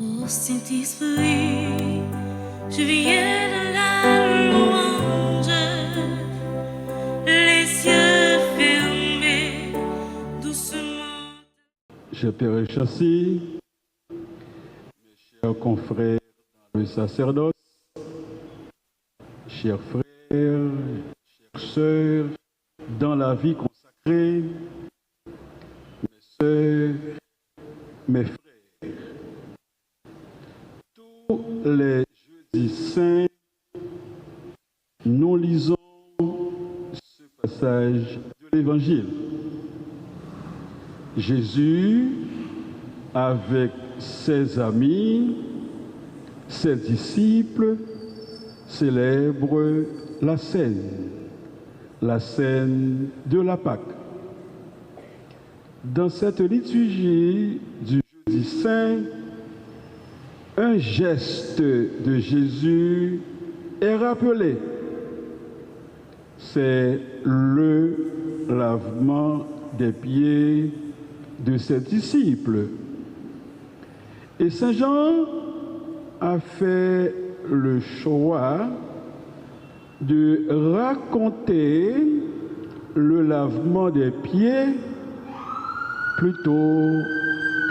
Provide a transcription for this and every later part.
Ô Saint-Esprit, je viens de la louange, les yeux fermés, doucement. Je Père Chassis, mes chers confrères dans le sacerdoce, chers frères, chères sœurs, dans la vie consacrée, mes sœurs, mes frères. Tous les jeudis saints, nous lisons ce passage de l'Évangile. Jésus, avec ses amis, ses disciples, célèbre la scène de la Pâque. Dans cette liturgie du jeudi saint, un geste de Jésus est rappelé. C'est le lavement des pieds de ses disciples. Et Saint Jean a fait le choix de raconter le lavement des pieds plutôt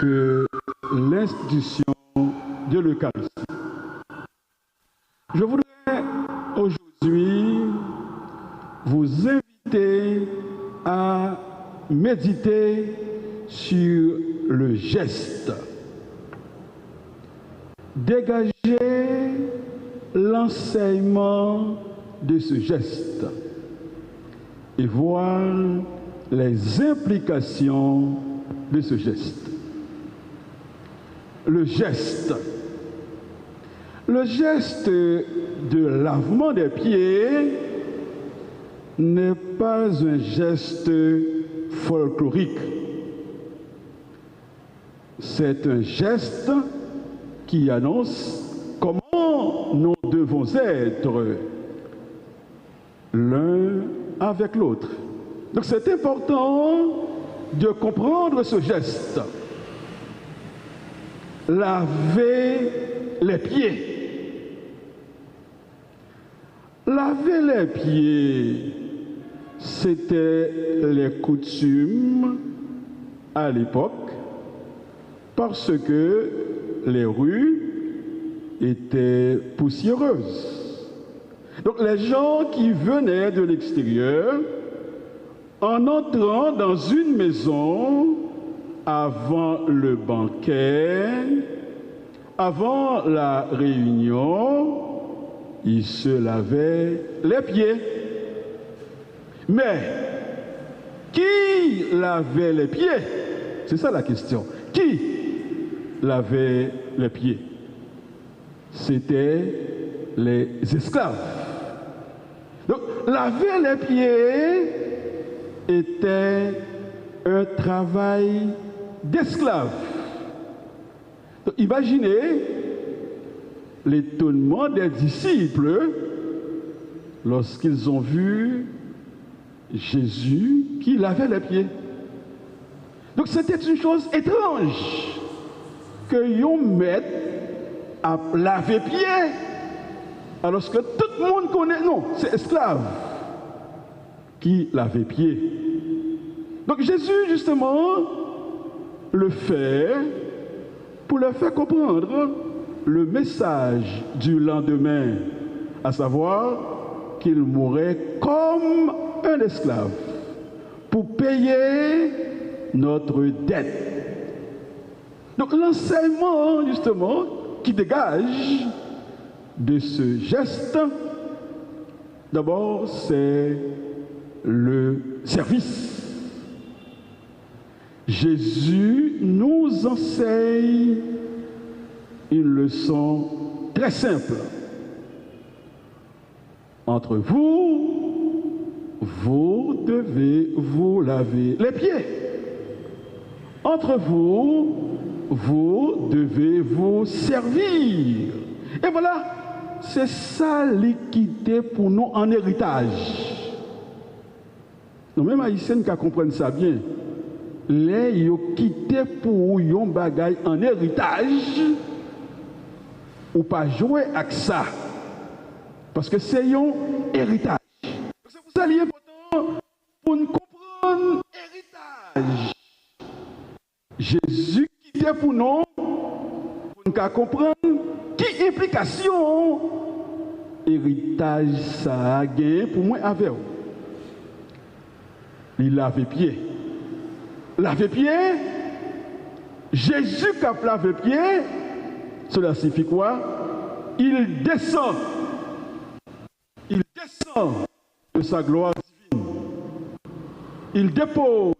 que l'institution de l'Eucharistie. Je voudrais aujourd'hui vous inviter à méditer sur le geste. Dégager l'enseignement de ce geste et voir les implications de ce geste. Le geste de lavement des pieds n'est pas un geste folklorique. C'est un geste qui annonce comment nous devons être l'un avec l'autre. Donc c'est important de comprendre ce geste. Laver les pieds. Laver les pieds, c'était les coutumes à l'époque parce que les rues étaient poussiéreuses. Donc les gens qui venaient de l'extérieur, en entrant dans une maison avant le banquet, avant la réunion, ils se lavaient les pieds. Mais qui lavait les pieds? C'est ça la question. Qui lavait les pieds? C'était les esclaves. Donc, laver les pieds était un travail d'esclaves. Donc, imaginez l'étonnement des disciples lorsqu'ils ont vu Jésus qui lavait les pieds. Donc c'était une chose étrange que l'on mette à laver pieds alors que tout le monde connaît. Non, c'est esclave qui lavait pieds. Donc Jésus justement le fait pour leur faire comprendre le message du lendemain, à savoir qu'il mourrait comme un esclave pour payer notre dette. Donc l'enseignement justement qui dégage de ce geste, d'abord c'est le service. Jésus nous enseigne une leçon très simple. Entre vous, vous devez vous laver les pieds. Entre vous, vous devez vous servir. Et voilà, c'est ça l'équité pour nous en héritage. Nous, même haïtiens qui comprennent ça bien. Les yo quitté pour yon bagay en héritage, ou pas jouer avec ça. Parce que c'est un héritage. C'est pour ça qu'il est important pour nous comprendre l'héritage. Jésus qui était pour nous, pour nous comprendre qui implication héritage ça a gagné pour moi avec vous. Il lave pied. Lave pied. Jésus qui a lavé pied, cela signifie quoi? Il descend. Il descend de sa gloire divine. Il dépose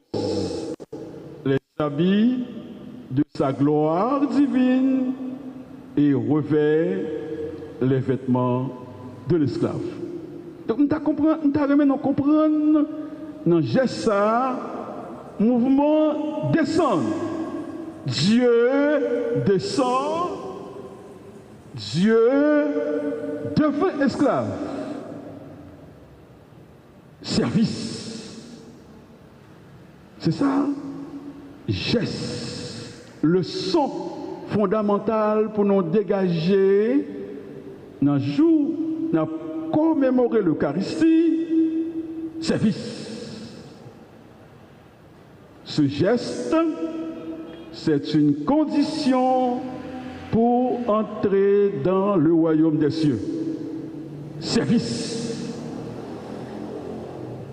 les habits de sa gloire divine et revêt les vêtements de l'esclave. Donc, nous devons comprendre dans le geste ça, mouvement descend. Dieu descend, Dieu devient esclave. Service. C'est ça, geste. Leçon fondamentale pour nous dégager dans le jour, dans commémorer l'Eucharistie, service. Ce geste, c'est une condition pour entrer dans le royaume des cieux. Service.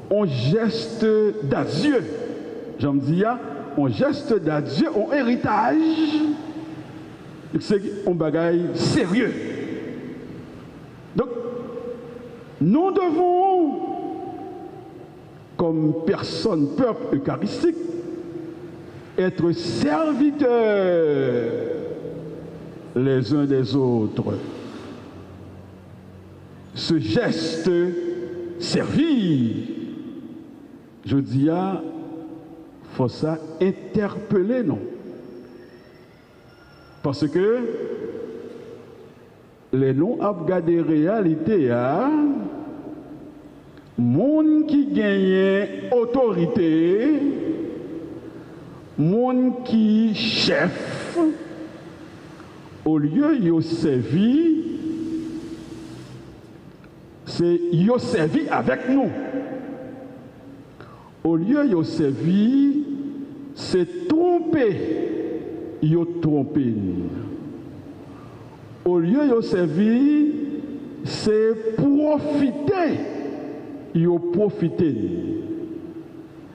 On geste d'adieu. J'en dis, on geste d'adieu, on héritage. C'est un bagage sérieux. Donc, nous devons, comme personne, peuple eucharistique, être serviteurs les uns des autres. Ce geste servir, je dis faut ça interpeller non. Parce que les noms à regarder réalité monde qui gagne autorité, monde qui chef, au lieu de servir, c'est de servir avec nous. Au lieu de servir, c'est tromper, de tromper. Au lieu de servir, c'est profiter, de profiter.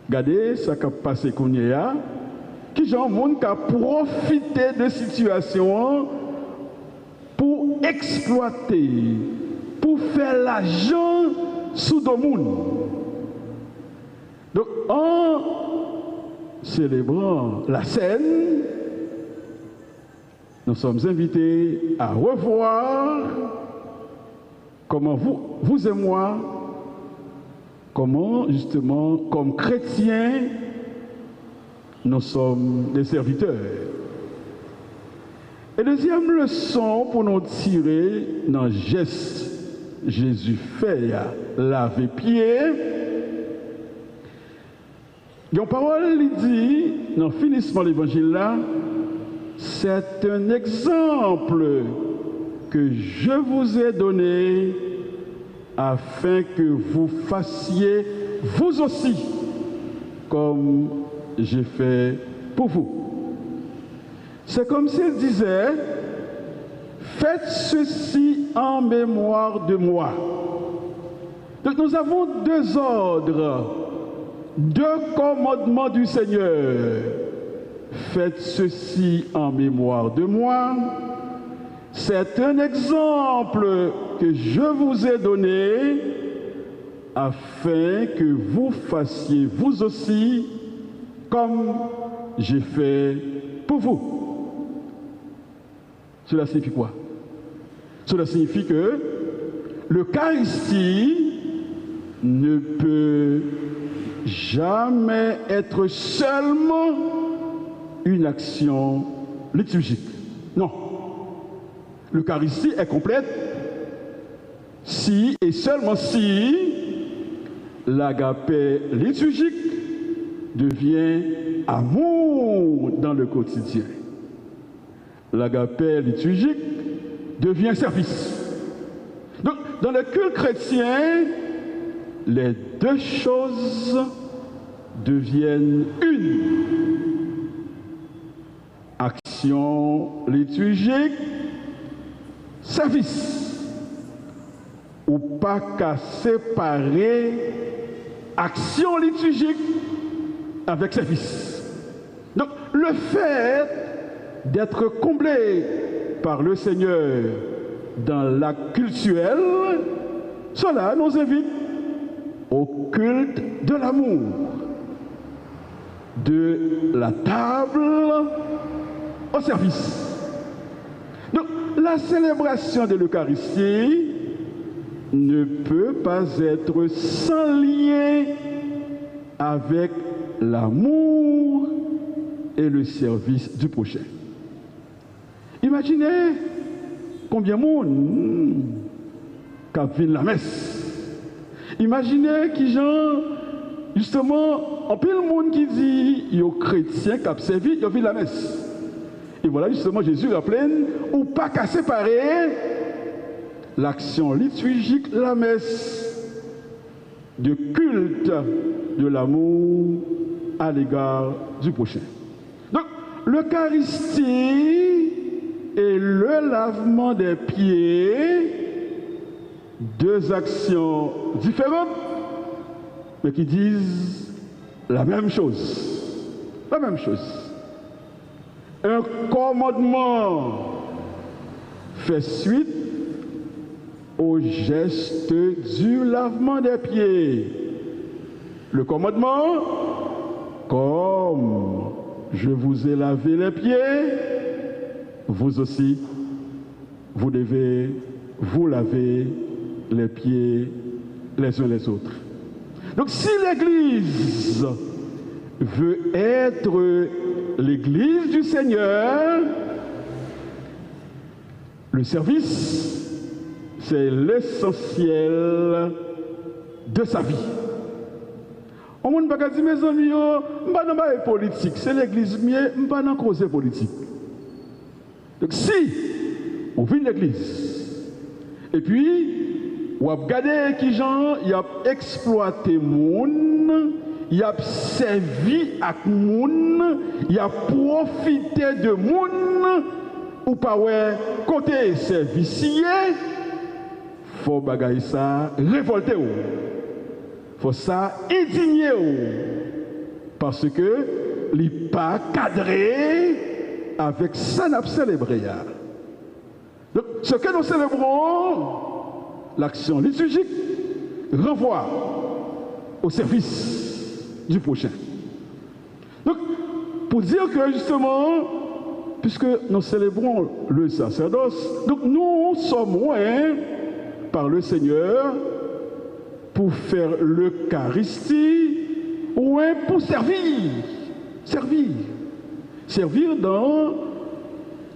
Regardez ce qui a passé qu'on y a. Qui genre monde qui a profité de situation pour exploiter, pour faire l'argent sous le monde. Donc en célébrant la scène, nous sommes invités à revoir comment vous et moi, comment justement comme chrétiens, nous sommes des serviteurs. Et deuxième leçon pour nous tirer dans le geste Jésus fait laver pied. Il y a une parole qui dit, dans le finissement de l'évangile là, c'est un exemple que je vous ai donné afin que vous fassiez vous aussi comme j'ai fait pour vous. C'est comme s'il disait, faites ceci en mémoire de moi. Donc nous avons deux ordres, deux commandements du Seigneur. Faites ceci en mémoire de moi. C'est un exemple que je vous ai donné afin que vous fassiez vous aussi comme j'ai fait pour vous. Cela signifie quoi? Cela signifie que l'Eucharistie ne peut jamais être seulement une action liturgique. Non. L'Eucharistie est complète si et seulement si l'agapé liturgique devient amour dans le quotidien. L'agapé liturgique devient service. Donc, dans le culte chrétien, les deux choses deviennent une. Action liturgique, service. Ou pas qu'à séparer action liturgique avec service. Donc, le fait d'être comblé par le Seigneur dans l'acte cultuel, cela nous invite au culte de l'amour, de la table au service. Donc, la célébration de l'Eucharistie ne peut pas être sans lien avec l'amour et le service du prochain. Imaginez combien de monde qui vient la messe. Imaginez qui gens, justement, en pile monde qui dit il y a chrétien qui a servi, il vient la messe. Et voilà justement Jésus rappelle ou pas qu'à séparer l'action liturgique, la messe, de culte de l'amour à l'égard du prochain. Donc, l'Eucharistie et le lavement des pieds, deux actions différentes, mais qui disent la même chose. La même chose. Un commandement fait suite au geste du lavement des pieds. Le commandement, comme je vous ai lavé les pieds, vous aussi, vous devez vous laver les pieds les uns les autres. Donc si l'Église veut être l'Église du Seigneur, le service, c'est l'essentiel de sa vie. On ne peut pas dire, mes amis, je ne suis pas politique, c'est l'Église, mais je ne suis pas dans cause politique. Donc si on vit l'Église, et puis on a regardé qui gens, il a exploité le monde, il a servi à monde, il a profité de monde, ou pas ouais, côté servicier, faut bagaille ça, révolter ou. Faut ça indigner ou. Parce que il n'est pas cadré avec ça n'a célébré. Donc, ce que nous célébrons, l'action liturgique, renvoie au service du prochain. Donc, pour dire que justement, puisque nous célébrons le sacerdoce, donc nous sommes loin par le Seigneur pour faire l'Eucharistie, loin pour servir. Servir dans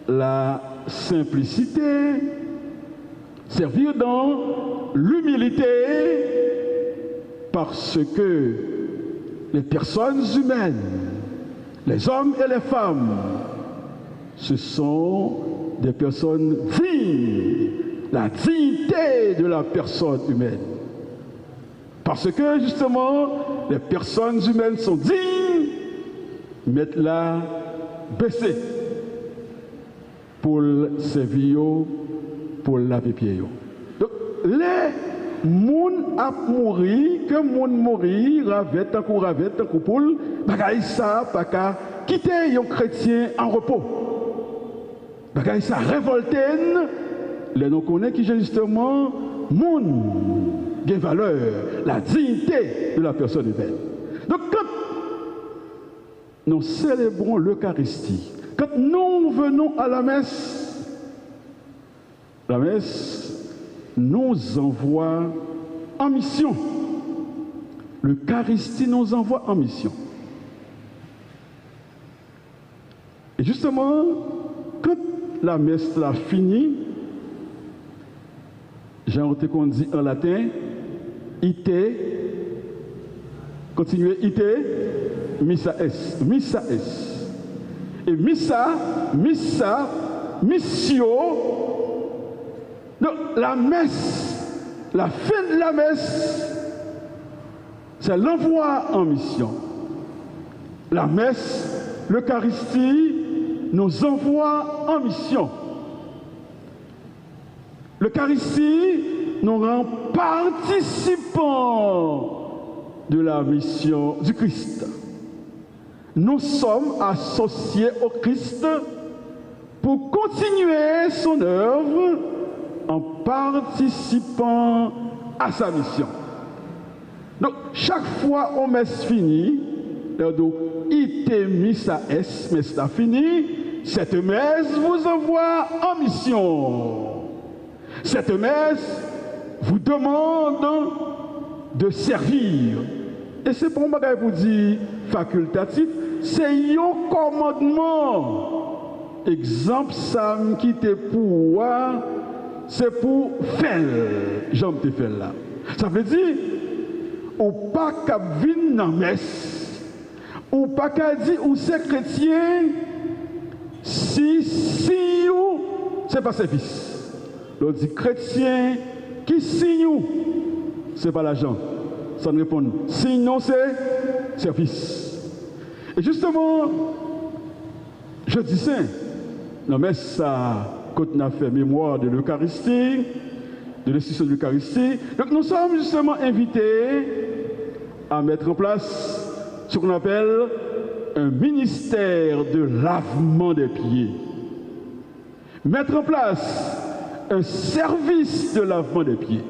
la simplicité, servir dans l'humilité, parce que les personnes humaines, les hommes et les femmes, ce sont des personnes dignes, la dignité de la personne humaine. Parce que justement, les personnes humaines sont dignes, mettre-la baissée pour servir, pour laver pieds. Donc, les gens a mouru, que les gens mourir, ravette, un coup poule, bagaille ça, pas qu'à quitter un chrétien en repos. Bagaille ça, révolté, les non connaissent qui justement, monde, des valeurs, la dignité de la personne humaine. Donc, quand nous célébrons l'Eucharistie, quand nous venons à la messe nous envoie en mission. L'Eucharistie nous envoie en mission. Et justement, quand la messe l'a fini, Jean qu'on dit en latin, ite, continuez, ite, missa est, missa est. Et missa, missio, la messe, la fin de la messe, c'est l'envoi en mission. La messe, l'Eucharistie, nous envoie en mission. L'Eucharistie nous rend participants de la mission du Christ. Nous sommes associés au Christ pour continuer son œuvre en participant à sa mission. Donc, chaque fois on messe finie, donc, il t'est mis sa S, mais c'est fini. Cette messe vous envoie en mission. Cette messe vous demande de servir. Et c'est pour moi que vous dire facultatif, c'est un commandement. Exemple, ça qui te pour, c'est pour faire. J'en te fais là. Ça veut dire, ou pas qu'à venir dans la messe. Ou pas qu'à dire ou c'est chrétien si ou c'est pas service. L'on dit chrétien qui signe ou c'est pas l'argent. Ça ne répond. Sinon c'est service. Et justement, jeudi saint, non mais ça, quand on a fait mémoire de l'Eucharistie, de l'institution de l'Eucharistie, donc nous sommes justement invités à mettre en place ce qu'on appelle un ministère de lavement des pieds. Mettre en place un service de lavement des pieds.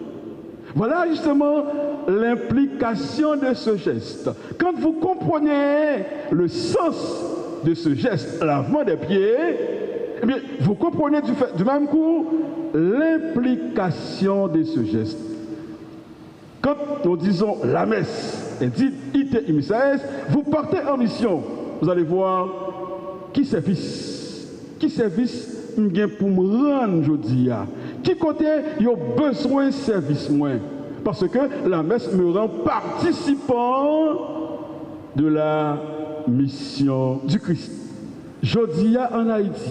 Voilà justement l'implication de ce geste. Quand vous comprenez le sens de ce geste, lavement des pieds, eh bien, vous comprenez du même coup l'implication de ce geste. Quand nous disons la messe, et dit ite imisaes, vous partez en mission. Vous allez voir qui service pour me rendre aujourd'hui. Qui côté il y a besoin de service moins. Parce que la messe me rend participant de la mission du Christ. Aujourd'hui en Haïti.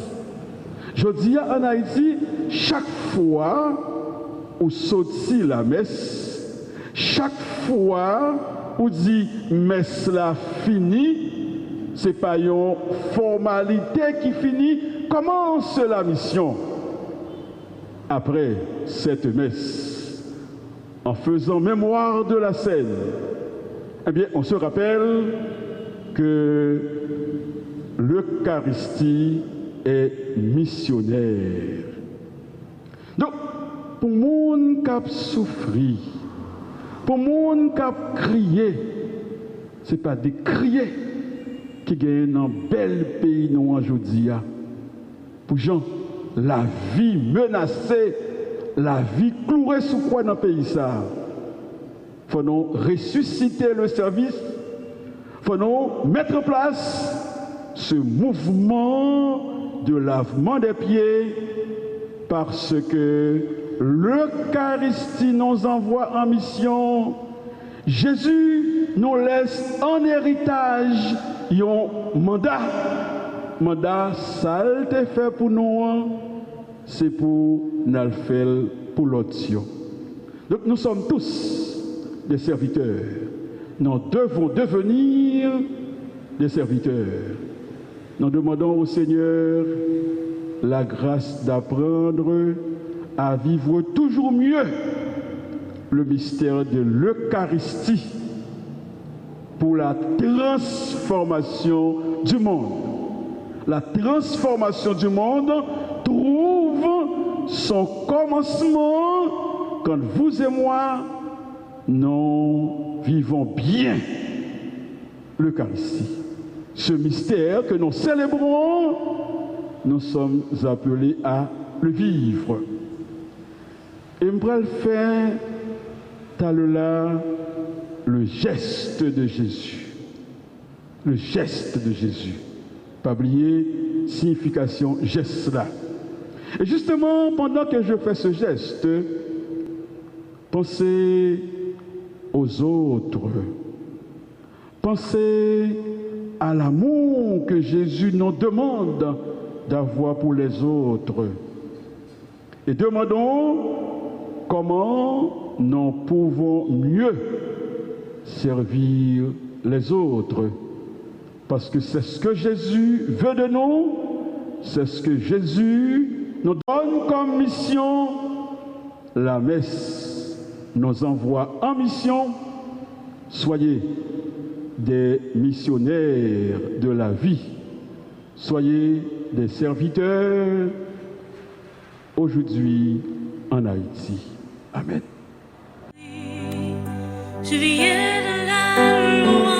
Aujourd'hui en Haïti, chaque fois où sortit la messe, chaque fois où dit messe la fini, c'est pas une formalité qui finit, commence la mission. Après cette messe, en faisant mémoire de la scène, eh bien, on se rappelle que l'Eucharistie est missionnaire. Donc, pour monde qui a souffert, pour monde qui a crié, ce n'est pas des crier qui gagnent dans un bel pays non aujourd'hui. Pour gens, la vie menacée, la vie clouée sous quoi dans le pays ça. Il faut nous ressusciter le service, il faut nous mettre en place ce mouvement de lavement des pieds parce que l'Eucharistie nous envoie en mission. Jésus nous laisse en héritage un mandat. Mandat, ça a été fait pour nous, c'est pour nous le faire pour l'autre. Donc nous sommes tous des serviteurs. Nous devons devenir des serviteurs. Nous demandons au Seigneur la grâce d'apprendre à vivre toujours mieux le mystère de l'Eucharistie pour la transformation du monde. La transformation du monde trouve son commencement quand vous et moi, nous vivons bien l'Eucharistie. Ce mystère que nous célébrons, nous sommes appelés à le vivre. Et je vais faire là le geste de Jésus. Le geste de Jésus. Pas oublier signification geste là. Et justement, pendant que je fais ce geste, pensez aux autres. Pensez à l'amour que Jésus nous demande d'avoir pour les autres. Et demandons comment nous pouvons mieux servir les autres. Parce que c'est ce que Jésus veut de nous, c'est ce que Jésus nous donne comme mission. La messe nous envoie en mission. Soyez des missionnaires de la vie. Soyez des serviteurs aujourd'hui en Haïti. Amen. Je viens de la louange.